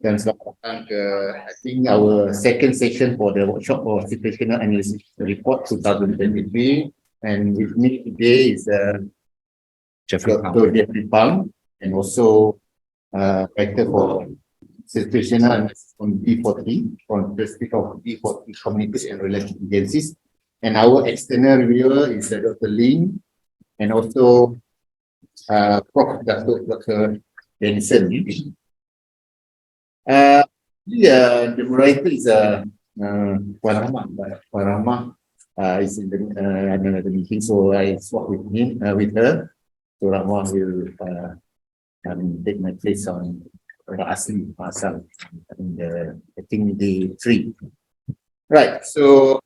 Dan selamat datang ke, I think, our second session for the workshop for Situational Analysis Report 2023. And with me today is Dr. Phang, and also writer for Situational Analysis on B40, from Perspective of B40 Communities and Related Agencies. And our external reviewer is Dr. Ling, and also Prof. Datuk Dr. Denison. The moderator is Puan Rahmah is in another meeting, so I swap with her. So Rahmah will take my place on Asli Pasal in I think day 3. Right, so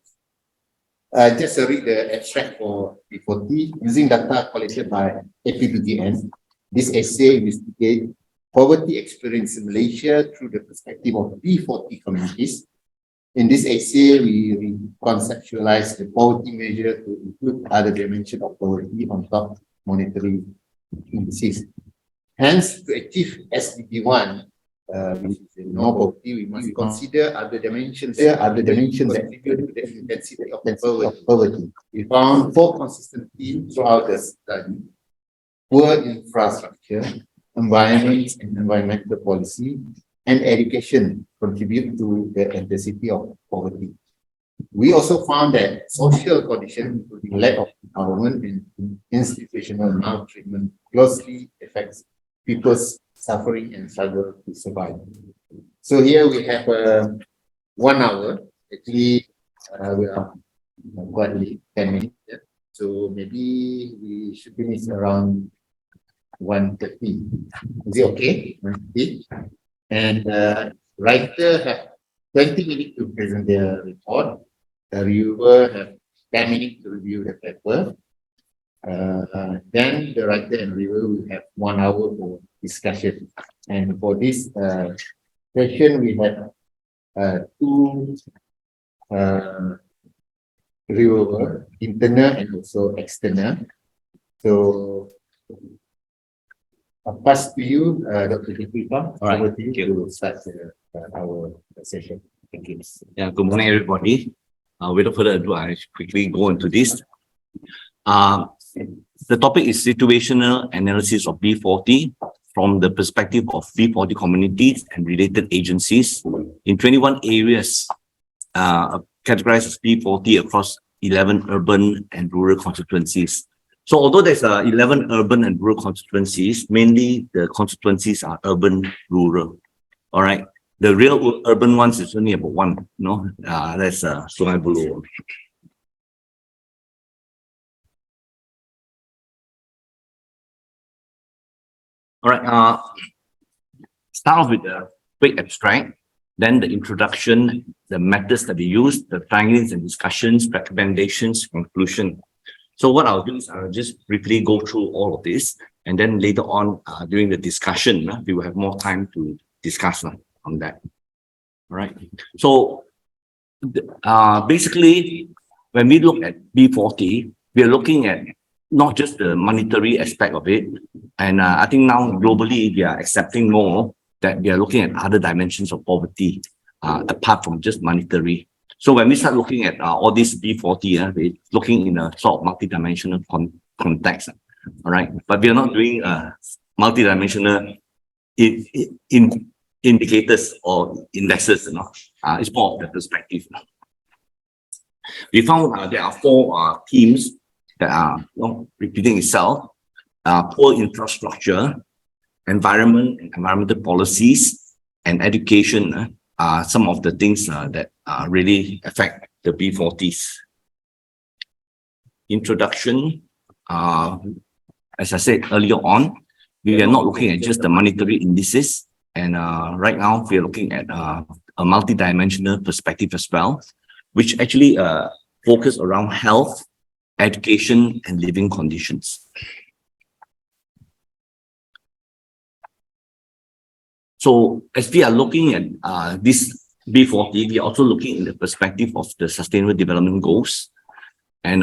just read the abstract for B40. Using data collected by APBGN, this essay investigates poverty experience in Malaysia through the perspective of B40 communities. In this essay, we conceptualize the poverty measure to include other dimensions of poverty on top of monetary indices. Hence, to achieve SDG 1, which is no poverty, we must consider other dimensions that contribute to the intensity of poverty. We found 4 consistent themes throughout the study: poor infrastructure, environment and environmental policy, and education contribute to the intensity of poverty. We also found that social conditions, including lack of empowerment and institutional maltreatment, closely affects people's suffering and struggle to survive. So here we have 1 hour. Actually, we are quite late, 10 minutes. Yeah? So maybe we should finish around 1:30. Is it okay? 1:30. And writer have 20 minutes to present their report. The reviewer have 10 minutes to review the paper. Then the writer and reviewer will have 1 hour for discussion. And for this session, we have 2 reviewer, internal and also external. So I'll pass to you, Dr. Phang. All right, over to you thank you. to start our session. Thank you. Yeah, good morning, everybody. Without further ado, I quickly go into this. The topic is situational analysis of B40 from the perspective of B40 communities and related agencies in 21 areas categorized as B40 across 11 urban and rural constituencies. So although there's 11 urban and rural constituencies, mainly the constituencies are urban, rural. All right. The real urban ones is only about 1, no? That's Sungai Buloh. All right. Start off with the quick abstract, then the introduction, the methods that we use, the findings and discussions, recommendations, conclusion. So what I'll do is I'll just briefly go through all of this, and then later on during the discussion, we will have more time to discuss on that. All right. So basically, when we look at B40, we are looking at not just the monetary aspect of it. And I think now globally, we are accepting more that we are looking at other dimensions of poverty apart from just monetary. So when we start looking at all these B40, we're looking in a sort of multidimensional context. All right. But we are not doing multidimensional indicators or indexes. It's more of the perspective. We found there are 4 themes that are repeating itself. Poor infrastructure, environment and environmental policies, and education are some of the things that really affect the B40s. Introduction, as I said earlier on, we are not looking at just the monetary indices. And right now, we are looking at a multidimensional perspective as well, which actually focus around health, education, and living conditions. So as we are looking at this B40, we are also looking in the perspective of the Sustainable Development Goals. And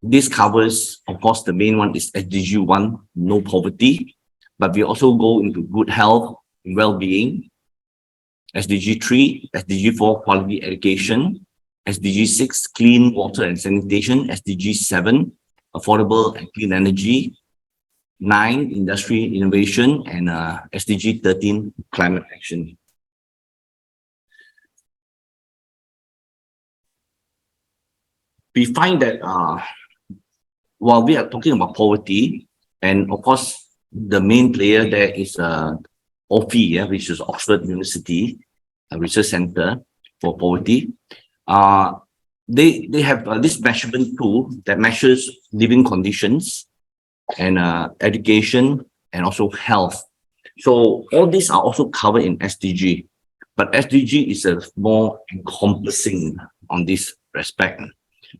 this covers, of course, the main one is SDG 1, no poverty, but we also go into good health, well-being, SDG 3, SDG 4, quality education, SDG 6, clean water and sanitation, SDG 7, affordable and clean energy, 9, industry innovation, and SDG 13, climate action. We find that while we are talking about poverty, and of course, the main player there is OFI, which is Oxford University Research Center for Poverty. They have this measurement tool that measures living conditions and education and also health. So all these are also covered in SDG, but SDG is a more encompassing on this respect.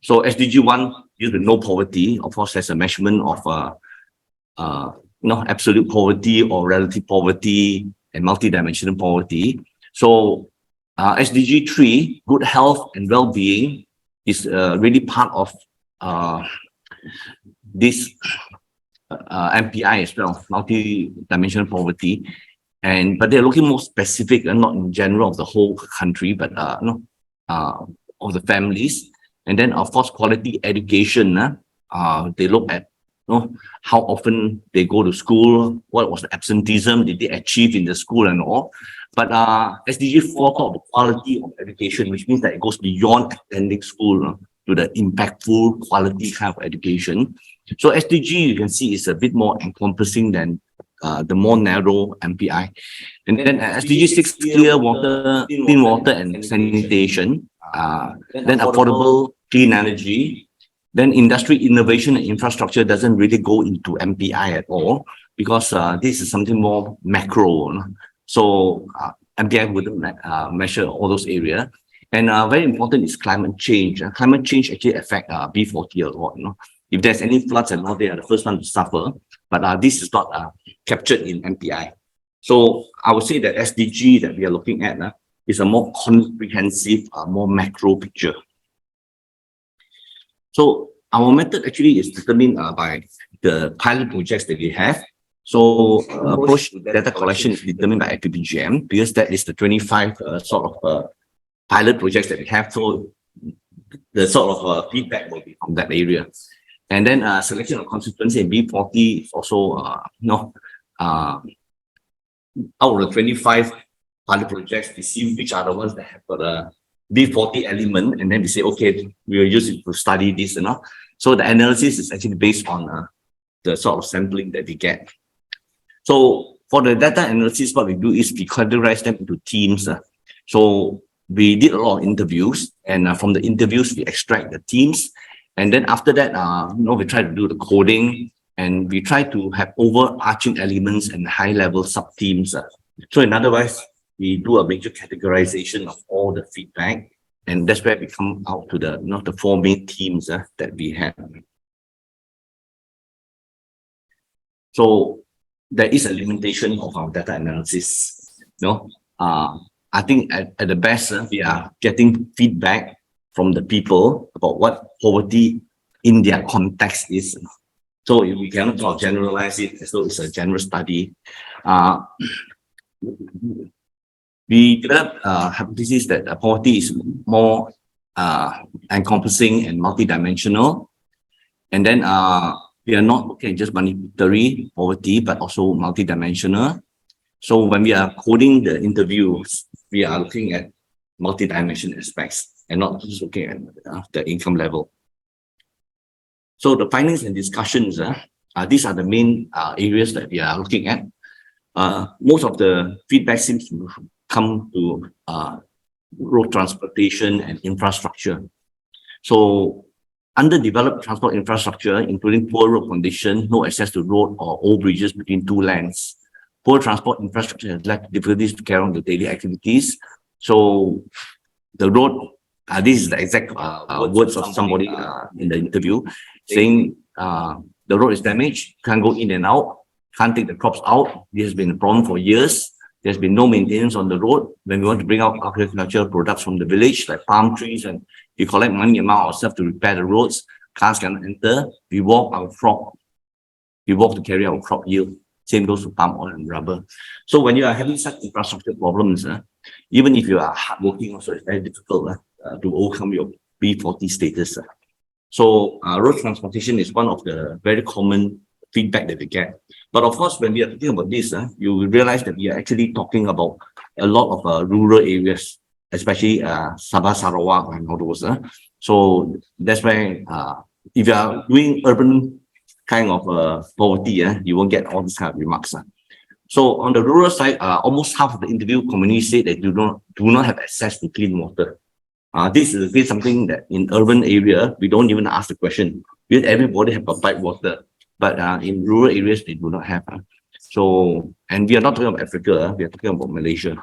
So SDG 1, due to no poverty, of course, has a measurement of absolute poverty or relative poverty and multidimensional poverty. So SDG 3, good health and well-being, is really part of this MPI as well, multi-dimensional poverty. But they're looking more specific and not in general of the whole country, but of the families. And then, of course, quality education. They look at how often they go to school, what was the absenteeism, did they achieve in the school and all. But SDG 4 talk about quality of education, which means that it goes beyond attending school to the impactful quality kind of education. So SDG, you can see, is a bit more encompassing than the more narrow MPI. And then SDG 6, clean water and sanitation. Then affordable clean energy. Then industry innovation and infrastructure doesn't really go into MPI at all, because this is something more macro. So MPI wouldn't measure all those areas. And very important is climate change. Climate change actually affect B40 a lot. If there's any floods and all, they are the first one to suffer. But this is not captured in MPI. So I would say that SDG that we are looking at is a more comprehensive, more macro picture. So our method actually is determined by the pilot projects that we have. So approach data collection is determined by FPPGM, because that is the 25 sort of pilot projects that we have. So the sort of feedback will be from that area. And then selection of constituency in B40 is also out of the 25 pilot projects, we see which are the ones that have got a B40 element, and then we say, okay, we will use it to study this. So the analysis is actually based on the sort of sampling that we get. So for the data analysis, what we do is we categorize them into teams. So we did a lot of interviews, and from the interviews, we extract the teams. And then after that, we try to do the coding, and we try to have overarching elements and high-level sub-teams. So in other words, we do a major categorization of all the feedback, and that's where we come out to the 4 main teams that we have. So there is a limitation of our data analysis. I think at the best, we are getting feedback from the people about what poverty in their context is. So we cannot generalize it as though it's a general study. We developed hypothesis that poverty is more encompassing and multidimensional. And then we are not looking at just monetary poverty, but also multidimensional. So when we are coding the interviews, we are looking at multidimensional aspects and not just looking at the income level. So the findings and discussions, these are the main areas that we are looking at. Most of the feedback seems to come to road transportation and infrastructure. So underdeveloped transport infrastructure, including poor road condition, no access to road or old bridges between two lands. Poor transport infrastructure has led to difficulties to carry on the daily activities. So the road, this is the exact words of somebody in the interview, saying the road is damaged, can't go in and out, can't take the crops out. This has been a problem for years. There's been no maintenance on the road. When we want to bring out agricultural products from the village, like palm trees, and we collect money amount ourselves to repair the roads, cars cannot enter. We walk our crop. We walk to carry our crop yield. Same goes to palm oil and rubber. So when you are having such infrastructure problems, Even if you are hardworking, also it's very difficult to overcome your B40 status. So road transportation is one of the very common feedback that we get. But of course, when we are talking about this, you will realize that we are actually talking about a lot of rural areas, especially Sabah, Sarawak, and all those. So that's why if you are doing urban kind of poverty, you won't get all these kind of remarks. So on the rural side, almost half of the interview community say they do not have access to clean water. This is something that in urban area, we don't even ask the question. Because everybody have a pipe water, but in rural areas, they do not have. So, and we are not talking about Africa, we are talking about Malaysia.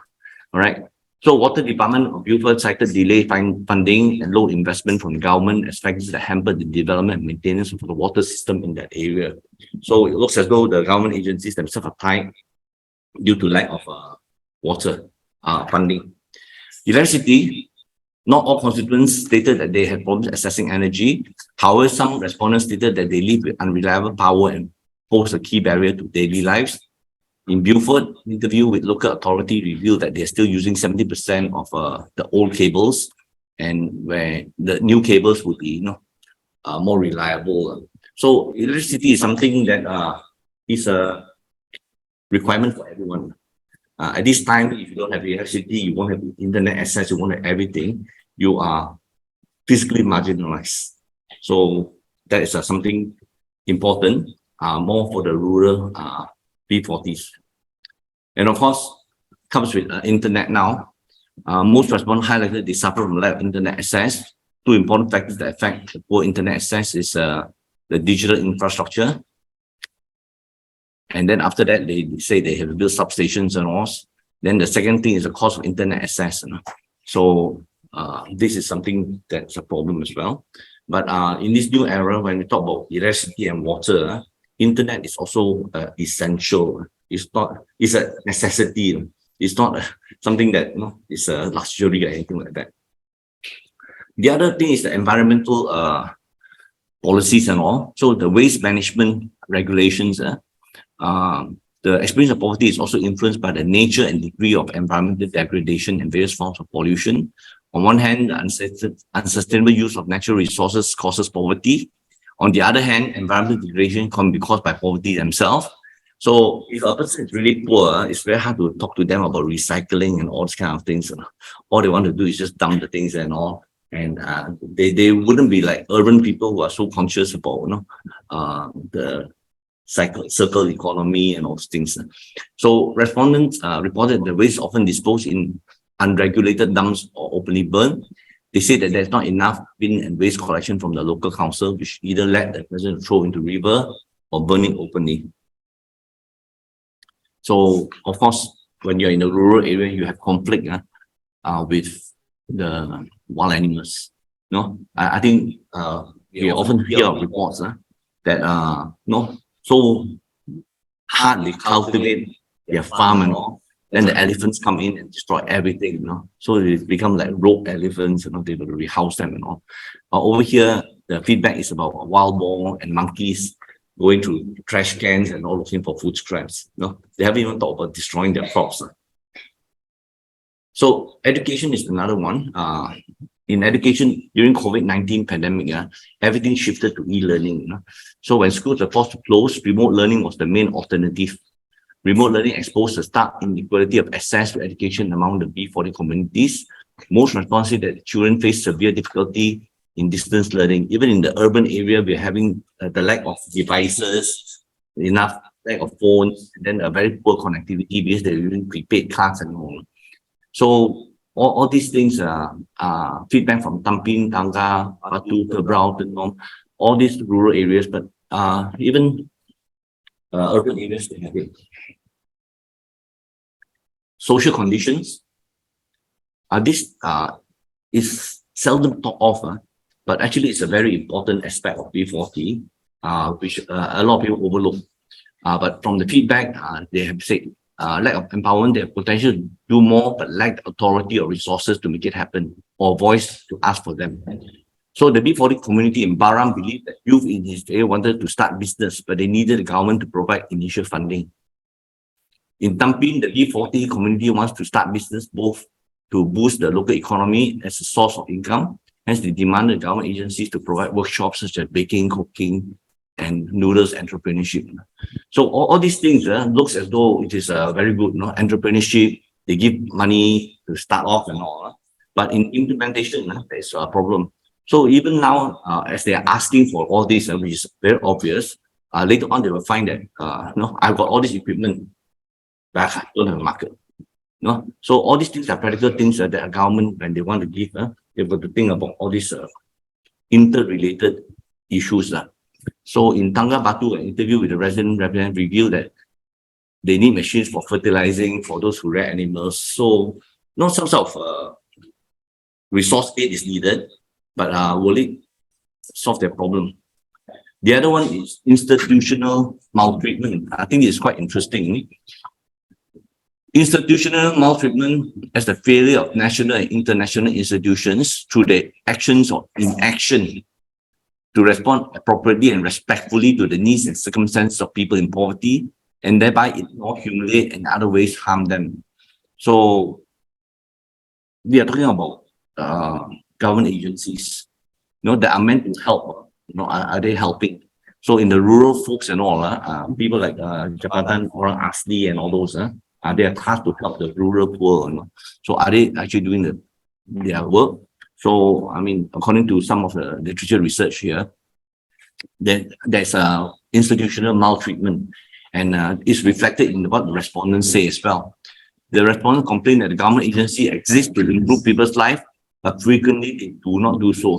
All right. So Water Department of Beaufort cited delay funding and low investment from government as factors that hampered the development and maintenance of the water system in that area. So it looks as though the government agencies themselves are tied due to lack of water funding. Electricity, not all constituents stated that they had problems accessing energy. However, some respondents stated that they live with unreliable power and pose a key barrier to daily lives. In Beaufort, an interview with local authority revealed that they're still using 70% of the old cables, and where the new cables would be more reliable. So electricity is something that is a requirement for everyone. At this time, if you don't have electricity, you won't have internet access, you won't have everything, you are physically marginalized. So that is something important, more for the rural B40s. And of course, comes with internet now. Most respondents highlighted they suffer from lack of internet access. Two important factors that affect the poor internet access is the digital infrastructure. And then after that, they say they have built substations and all. Then the second thing is the cost of internet access. So this is something that's a problem as well. But in this new era, when we talk about electricity and water, internet is also essential. It's a necessity. It's not something that is a luxury or anything like that. The other thing is the environmental policies and all. So the waste management regulations. The experience of poverty is also influenced by the nature and degree of environmental degradation and various forms of pollution. On one hand, the unsustainable use of natural resources causes poverty. On the other hand, environmental degradation can be caused by poverty themselves. So if a person is really poor, it's very hard to talk to them about recycling and all these kind of things. All they want to do is just dump the things and all. And they wouldn't be like urban people who are so conscious about the circle economy and all those things. So respondents reported the waste often disposed in unregulated dumps or openly burned. They say that there's not enough bin and waste collection from the local council, which either let the resident throw into river or burn it openly. So of course, when you're in a rural area, you have conflict with the wild animals. I think we often hear of reports that so hard they cultivate their farm and all, then the elephants come in and destroy everything, So they become like rogue elephants, they will rehouse them and all. Over here, the feedback is about wild boar and monkeys going through trash cans and all looking for food scraps. They haven't even thought about destroying their crops. So education is another one. In education, during COVID-19 pandemic, everything shifted to e-learning. So when schools were forced to close, remote learning was the main alternative. Remote learning exposed the stark inequality of access to education among the B40 communities. Most respondents say that children face severe difficulty in distance learning. Even in the urban area, we're having the lack of devices, lack of phones, and then a very poor connectivity because they're using prepaid cards and all. So all these things are feedback from Tampin, Tangga, Batu, Kebrau, Tenom, all these rural areas, but even urban areas, they have it. Social conditions. This is seldom thought of, but actually it's a very important aspect of B40, which a lot of people overlook. But from the feedback, they have said lack of empowerment, they have potential to do more, but lack the authority or resources to make it happen, or voice to ask for them. So the B40 community in Baram believed that youth in his area wanted to start business, but they needed the government to provide initial funding. In Tampin, the B40 community wants to start business both to boost the local economy as a source of income. Hence, they demanded government agencies to provide workshops such as baking, cooking, and noodles entrepreneurship. So all these things looks as though it is very good, entrepreneurship. They give money to start off and all, but in implementation, there's a problem. So even now, as they are asking for all this, which is very obvious, later on they will find that I've got all this equipment, but I don't have a market. So all these things are practical things that a government, when they want to give, they've got to think about all these interrelated issues. So in Tangga Batu, an interview with the resident representative revealed that they need machines for fertilizing for those who rear animals. So some sort of resource aid is needed, but will it solve their problem? The other one is institutional maltreatment. I think it's quite interesting. Institutional maltreatment as the failure of national and international institutions through their actions or inaction to respond appropriately and respectfully to the needs and circumstances of people in poverty, and thereby ignore, humiliate, and in other ways harm them. So we are talking about government agencies, that are meant to help. Are they helping? So in the rural folks and all, people like Japatan, Orang Asli, and all those, they are tasked to help the rural poor. So are they actually doing their work? So, I mean, according to some of the literature research here, there's institutional maltreatment, and it's reflected in what the respondents say as well. The respondents complain that the government agency exists to improve people's life, but frequently they do not do so.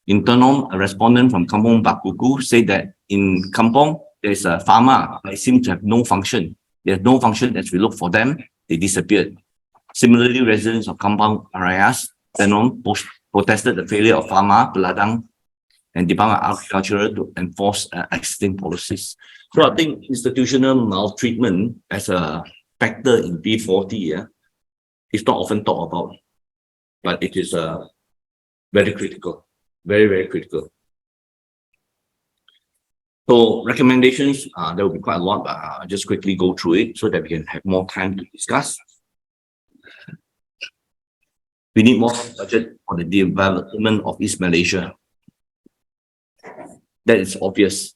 In Tenom, a respondent from Kampong Bakuku said that in Kampong, there's a farmer that seems to have no function. There's no function. As we look for them, they disappeared. Similarly, residents of Kampong Arayas, Tenom, protested the failure of Pharma, Peladang, and Department of Agriculture to enforce existing policies. So I think institutional maltreatment as a factor in B40 is not often talked about, but it is very critical, very, very critical. So recommendations, there will be quite a lot, but I'll just quickly go through it so that we can have more time to discuss. We need more budget for the development of East Malaysia. That is obvious.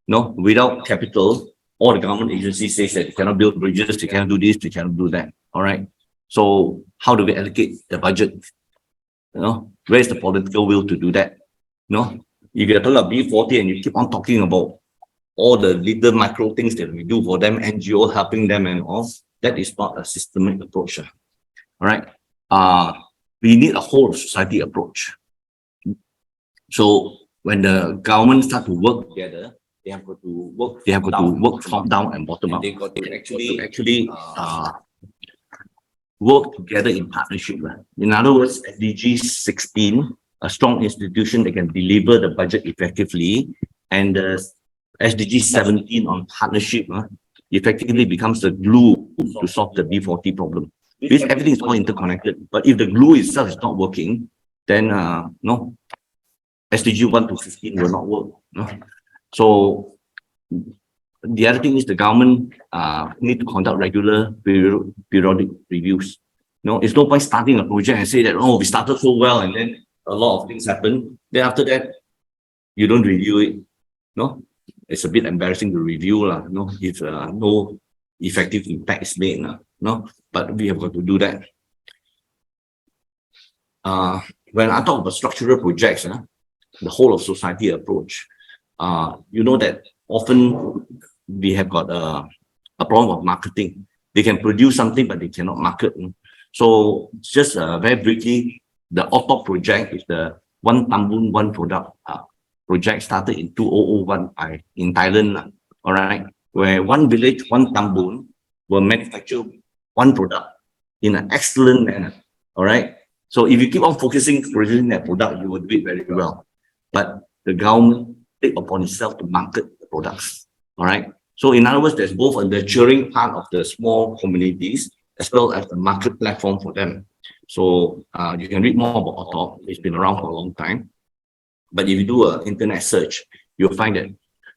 Without capital, all the government agencies say that they cannot build bridges, they cannot do this, they cannot do that. All right. So how do we allocate the budget? Where is the political will to do that? If you're talking about B40 and you keep on talking about all the little micro things that we do for them, NGO helping them and all, that is not a systemic approach. All right. We need a whole society approach. So when the government start to work together, they have got to work top down and bottom up. They got to actually work together in partnership. In other words, SDG 16, a strong institution that can deliver the budget effectively, and the SDG 17 on partnership effectively becomes the glue to solve the B40 problem. Because everything is all interconnected. But if the glue itself is not working, then SDG 1 to 15 will not work. So the other thing is the government need to conduct regular periodic reviews. It's no point starting a project and say that, we started so well and then a lot of things happen. Then after that, you don't review it. It's a bit embarrassing to review if no effective impact is made. But we have got to do that. When I talk about structural projects, the whole of society approach, that often we have got a problem of marketing. They can produce something, but they cannot market. So just very briefly, the OTOP project is the One Tambun, One Product project started in 2001 in Thailand. All right, where one village, one Tambun will manufacture one product in an excellent manner. All right. So if you keep on producing that product, you will do it very well. But the government take upon itself to market the products. All right. So in other words, there's both a nurturing part of the small communities as well as the market platform for them. So you can read more about OTOP. It's been around for a long time. But if you do an internet search, you'll find that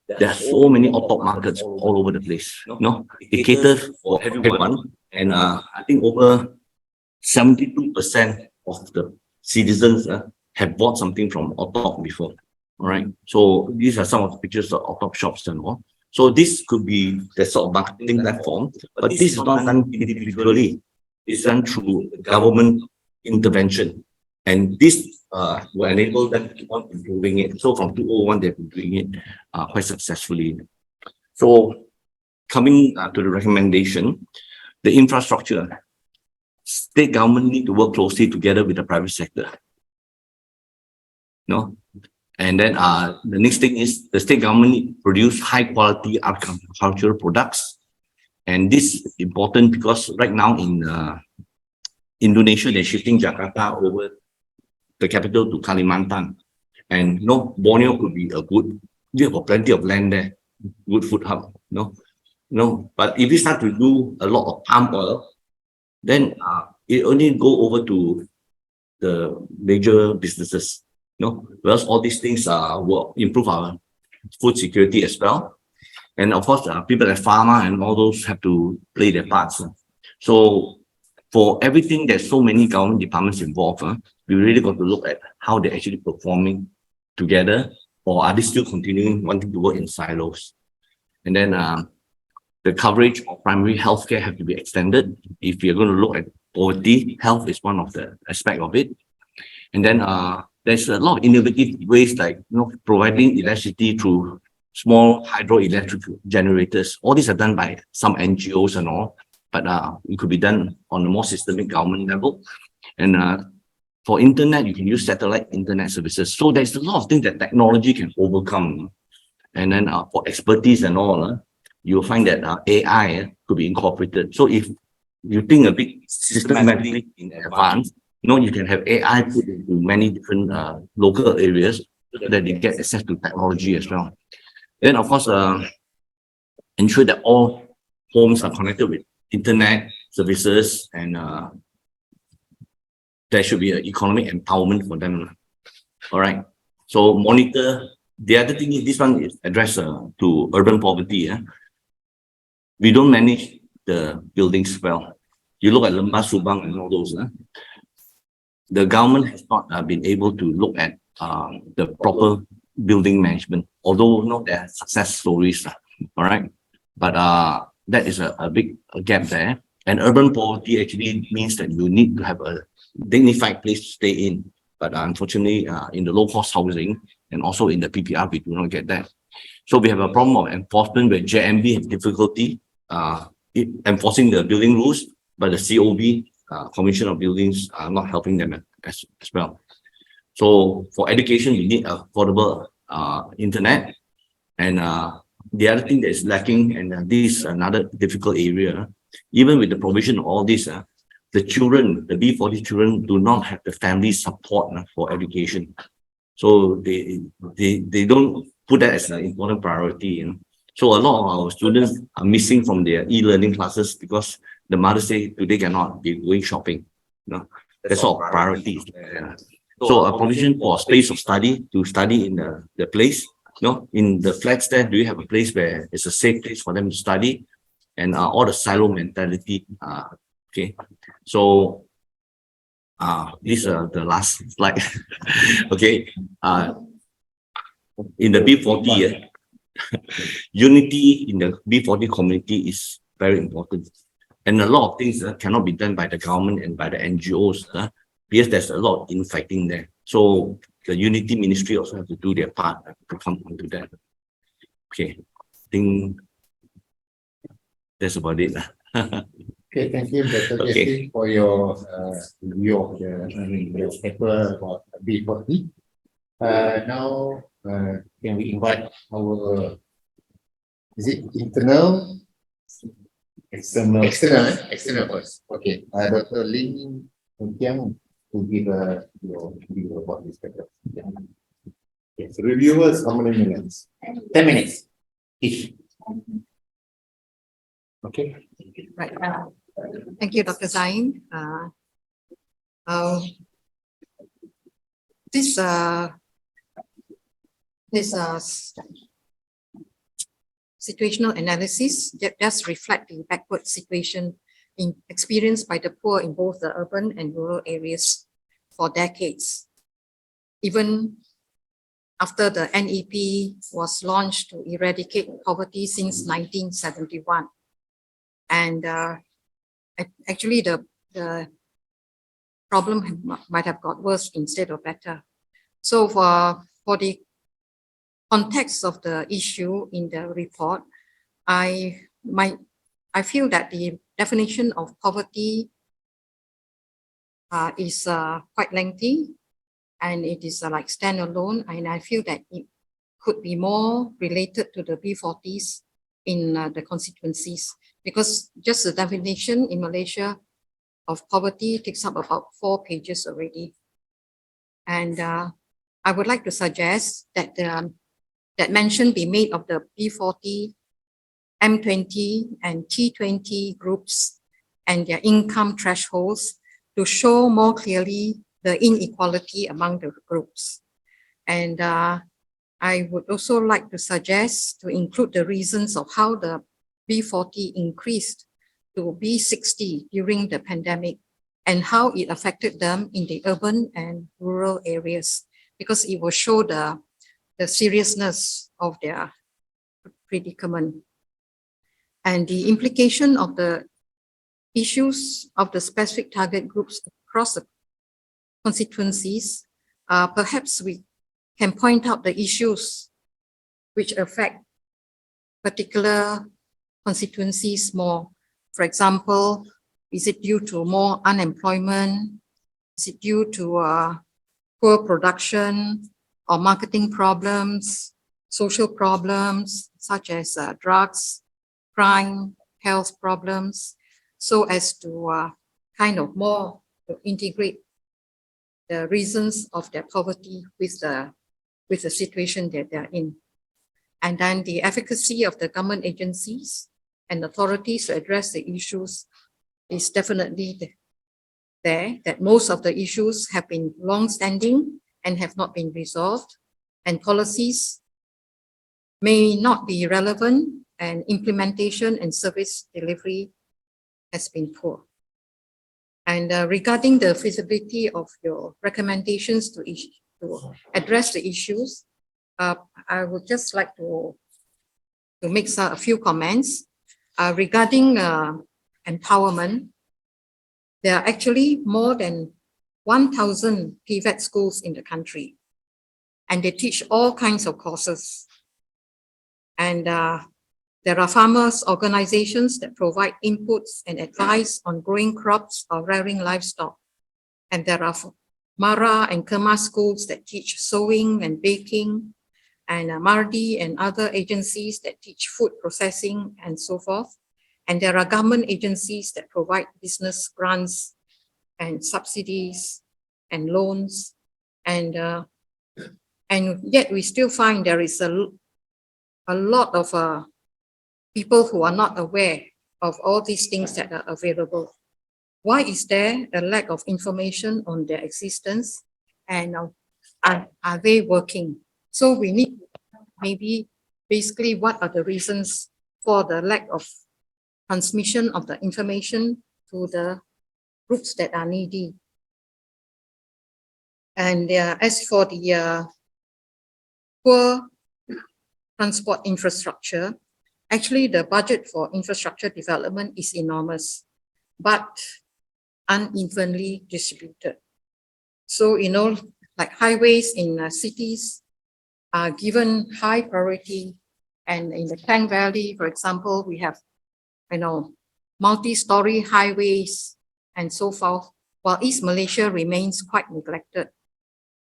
there are so many auto markets all over the place. No, it caters for everyone, and I think over 72% of the citizens have bought something from auto before. All right, so these are some of the pictures of auto shops and all. So this could be the sort of marketing platform, but this is not done individually. It's done through government intervention, and this will enable them to keep on improving it. So from 2001, they've been doing it quite successfully. So coming to the recommendation, the infrastructure, state government need to work closely together with the private sector. No, and then the next thing is the state government need to produce high quality agricultural products, and this is important because right now in Indonesia, they're shifting Jakarta over the capital to Kalimantan, and Borneo could be a good. We have plenty of land there, good food hub. But if we start to do a lot of palm oil, then it only go over to the major businesses. Whereas all these things will improve our food security as well, and of course, people like pharma and all those have to play their parts. So for everything, there's so many government departments involved. We really got to look at how they're actually performing together, or are they still continuing wanting to work in silos? And then the coverage of primary healthcare have to be extended. If you're going to look at poverty, health is one of the aspect of it. And then there's a lot of innovative ways like providing electricity through small hydroelectric generators. All these are done by some NGOs and all, but it could be done on a more systemic government level. And for internet, you can use satellite internet services. So there's a lot of things that technology can overcome. And then for expertise and all, you'll find that AI could be incorporated. So if you think a bit systematically in advance, you can have AI put into many different local areas so that they get access to technology as well. Then, of course, ensure that all homes are connected with internet services, and there should be an economic empowerment for them. All right. So monitor. The other thing is this one is addressed to urban poverty. We don't manage the buildings well. You look at Lembah Subang and all those. The government has not been able to look at the proper building management, although there are success stories. All right. But that is a big gap there. And urban poverty actually means that you need to have a dignified place to stay in. But unfortunately, in the low-cost housing and also in the PPR, we do not get that. So we have a problem of enforcement where JMB has difficulty enforcing the building rules, but the COB, Commission of Buildings, are not helping them as well. So for education, you need affordable internet. And the other thing that is lacking, and this is another difficult area, even with the provision of all this, the children, the B40 children, do not have the family support for education. So they don't put that as an important priority. So a lot of our students are missing from their e-learning classes because the mother say today cannot be going shopping. That's all priorities. So a provision for space of study to study in the place. In the flats there, do you have a place where it's a safe place for them to study? And all the silo mentality. Okay. So this is the last slide. Okay. In the B40, unity in the B40 community is very important. And a lot of things cannot be done by the government and by the NGOs because there's a lot of infighting there. So the unity ministry also have to do their part to come onto that. Okay. I think that's about it. Okay, thank you, Dr. Jesse, for your review of the paper about B40. Now, can we invite our, is it internal? External first. Okay, Dr. Lin Kiang to give your review about this paper. Yeah. Yes, reviewers, how many minutes? 10 minutes each. Okay. Right. Thank you, Dr. Zain. This situational analysis that does reflect the backward situation experienced by the poor in both the urban and rural areas for decades. Even after the NEP was launched to eradicate poverty since 1971. And actually the problem might have got worse instead of better. So for the context of the issue in the report, I feel that the definition of poverty is quite lengthy, and it is like standalone, and I feel that it could be more related to the B40s in the constituencies, because just the definition in Malaysia of poverty takes up about 4 pages already. And I would like to suggest that that mention be made of the B40, M20 and T20 groups and their income thresholds to show more clearly the inequality among the groups. And I would also like to suggest to include the reasons of how the B40 increased to B60 during the pandemic and how it affected them in the urban and rural areas, because it will show the seriousness of their predicament. And the implication of the issues of the specific target groups across the constituencies, perhaps we can point out the issues which affect particular constituencies more. For example, is it due to more unemployment? Is it due to poor production or marketing problems, social problems such as drugs, crime, health problems, so as to kind of more to integrate the reasons of their poverty with the situation that they're in. And then the efficacy of the government agencies and authorities to address the issues is definitely there, that most of the issues have been long-standing and have not been resolved, and policies may not be relevant, and implementation and service delivery has been poor. And regarding the feasibility of your recommendations to address the issues, I would just like to make a few comments. Regarding empowerment, there are actually more than 1,000 PVET schools in the country, and they teach all kinds of courses. And there are farmers' organizations that provide inputs and advice on growing crops or rearing livestock. And there are Mara and Kerma schools that teach sewing and baking, and Mardi and other agencies that teach food processing and so forth. And there are government agencies that provide business grants and subsidies and loans. And yet we still find there is a lot of people who are not aware of all these things that are available. Why is there a lack of information on their existence, and are they working? So we need maybe basically what are the reasons for the lack of transmission of the information to the groups that are needy. And as for the poor transport infrastructure, actually the budget for infrastructure development is enormous, but unevenly distributed. So, you know, like highways in cities are given high priority, and in the Klang Valley, for example, we have, you know, multi-story highways and so forth, while East Malaysia remains quite neglected.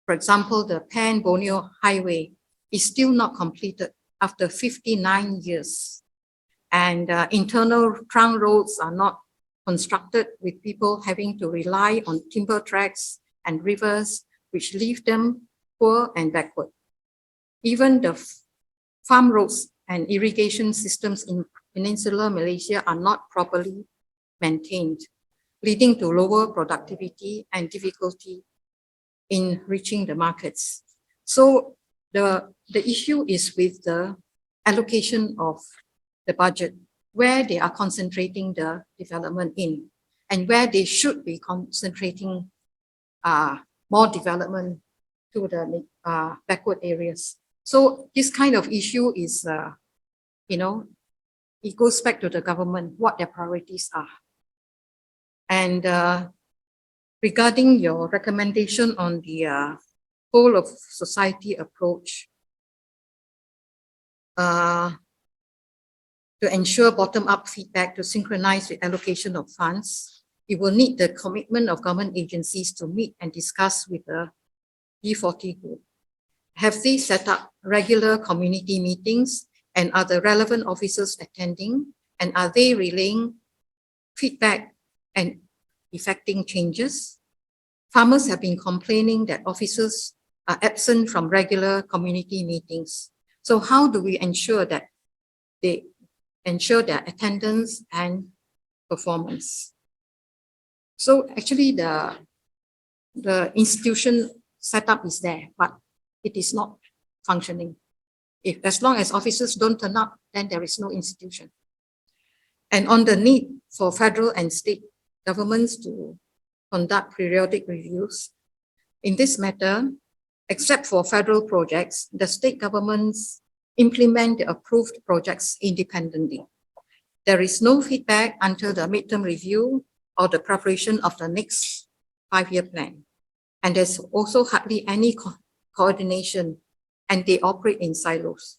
For example, the Pan-Borneo Highway is still not completed after 59 years. And internal trunk roads are not constructed, with people having to rely on timber tracks and rivers, which leave them poor and backward. Even the farm roads and irrigation systems in Peninsular Malaysia are not properly maintained, leading to lower productivity and difficulty in reaching the markets. So the issue is with the allocation of the budget, where they are concentrating the development in, and where they should be concentrating more development to the backward areas. So this kind of issue is, it goes back to the government, what their priorities are. And regarding your recommendation on the whole of society approach, to ensure bottom-up feedback to synchronize with allocation of funds, it will need the commitment of government agencies to meet and discuss with the B40 group. Have they set up regular community meetings, and are the relevant officers attending, and are they relaying feedback and effecting changes? Farmers have been complaining that officers are absent from regular community meetings. So how do we ensure that they ensure their attendance and performance? So actually the institution setup is there, but it is not functioning. As long as officers don't turn up, then there is no institution. And on the need for federal and state governments to conduct periodic reviews, in this matter, except for federal projects, the state governments implement the approved projects independently. There is no feedback until the midterm review or the preparation of the next 5-year plan. And there's also hardly any coordination, and they operate in silos.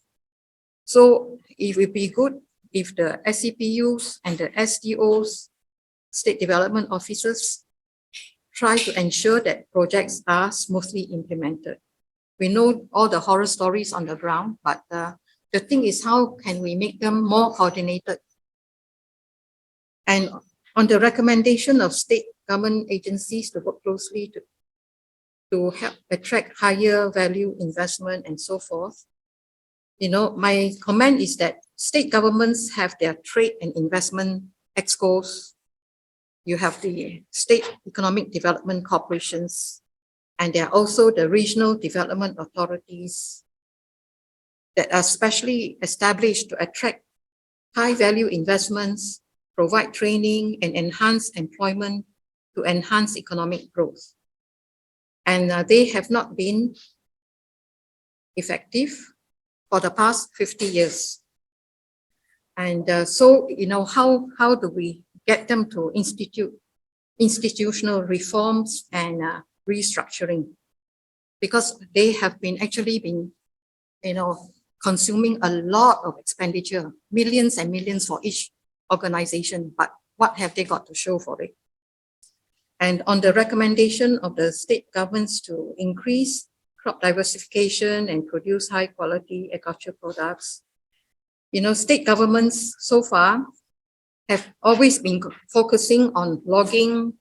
So it would be good if the SCPUs and the SDOs, State Development Officers, try to ensure that projects are smoothly implemented. We know all the horror stories on the ground, but the thing is, how can we make them more coordinated? And on the recommendation of state government agencies to work closely to help attract higher value investment and so forth, my comment is that state governments have their trade and investment excos. You have the state economic development corporations, and there are also the regional development authorities that are specially established to attract high value investments, provide training, and enhance employment to enhance economic growth. And they have not been effective for the past 50 years. And so, how do we get them to institute institutional reforms and restructuring? Because they have actually been, consuming a lot of expenditure, millions and millions for each organization, but what have they got to show for it? And on the recommendation of the state governments to increase crop diversification and produce high quality agricultural products, state governments so far have always been focusing on logging,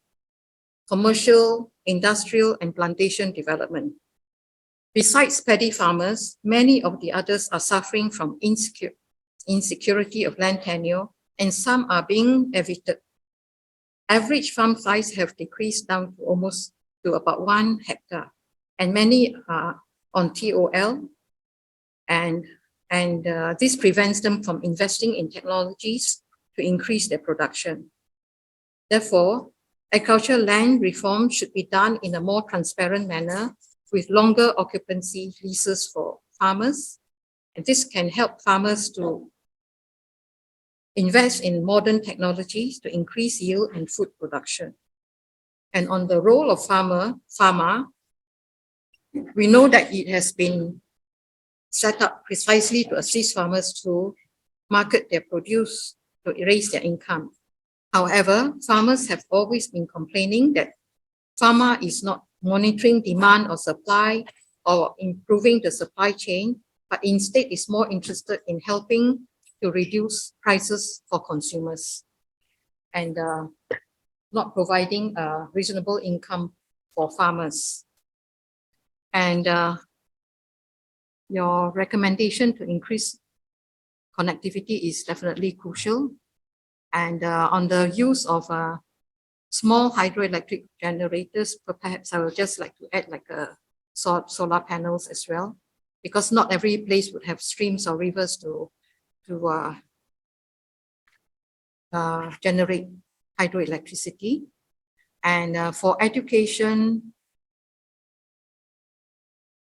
commercial, industrial, and plantation development. Besides paddy farmers, many of the others are suffering from insecurity of land tenure, and some are being evicted. Average farm size have decreased down to about 1 hectare, and many are on TOL, and this prevents them from investing in technologies to increase their production. Therefore, agricultural land reform should be done in a more transparent manner with longer occupancy leases for farmers, and this can help farmers to invest in modern technologies to increase yield and food production. And on the role of pharma, we know that it has been set up precisely to assist farmers to market their produce to raise their income. However, farmers have always been complaining that pharma is not monitoring demand or supply or improving the supply chain, but instead is more interested in helping to reduce prices for consumers and not providing a reasonable income for farmers. And your recommendation to increase connectivity is definitely crucial. And on the use of small hydroelectric generators, perhaps I would just like to add like solar panels as well, because not every place would have streams or rivers to generate hydroelectricity. And for education,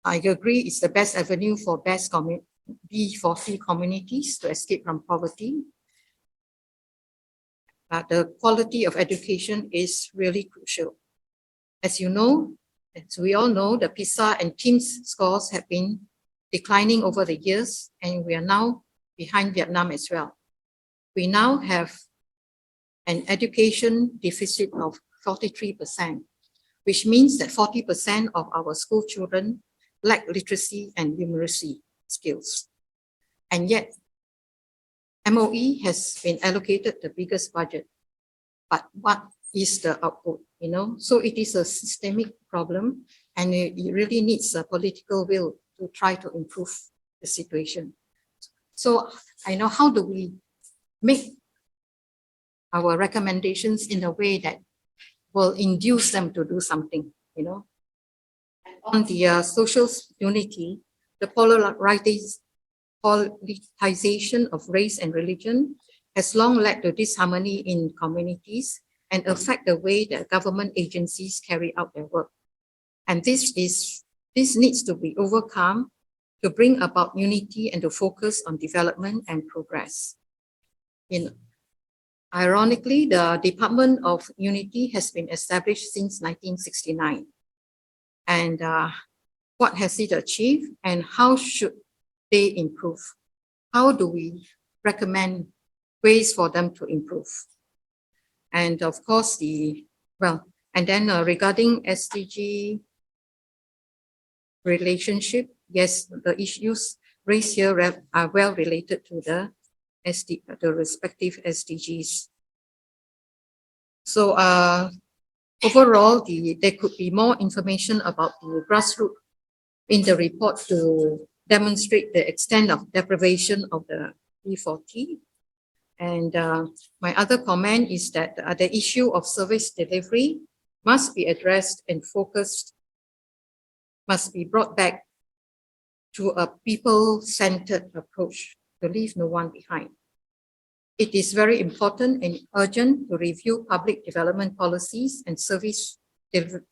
I agree it's the best avenue for B40 communities to escape from poverty. The quality of education is really crucial. As you know, as we all know, the PISA and TIMSS scores have been declining over the years, and we are now behind Vietnam as well. We now have an education deficit of 43%, which means that 40% of our school children lack literacy and numeracy skills. And yet, MOE has been allocated the biggest budget. But what is the output, you know? So it is a systemic problem, and it really needs a political will to try to improve the situation. So I know, how do we make our recommendations in a way that will induce them to do something, you know? On the social unity, the politicization of race and religion has long led to disharmony in communities and affect the way that government agencies carry out their work. And this needs to be overcome to bring about unity and to focus on development and progress. Ironically, the Department of Unity has been established since 1969. And what has it achieved, and how should they improve? How do we recommend ways for them to improve? And of course, regarding SDG relationship, yes, the issues raised here are well related to the respective SDGs. So overall, there could be more information about the grassroots in the report to demonstrate the extent of deprivation of the B40. And my other comment is that the issue of service delivery must be addressed and focused, must be brought back to a people-centered approach to leave no one behind. It is very important and urgent to review public development policies and service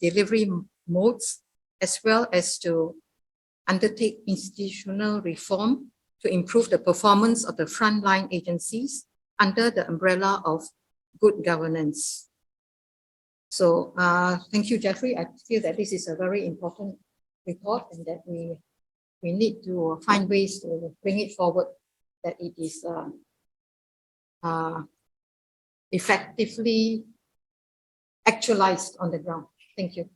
delivery modes, as well as to undertake institutional reform to improve the performance of the frontline agencies under the umbrella of good governance. So thank you, Jeffrey. I feel that this is a very important report, and that we need to find ways to bring it forward, that it is effectively actualized on the ground. Thank you.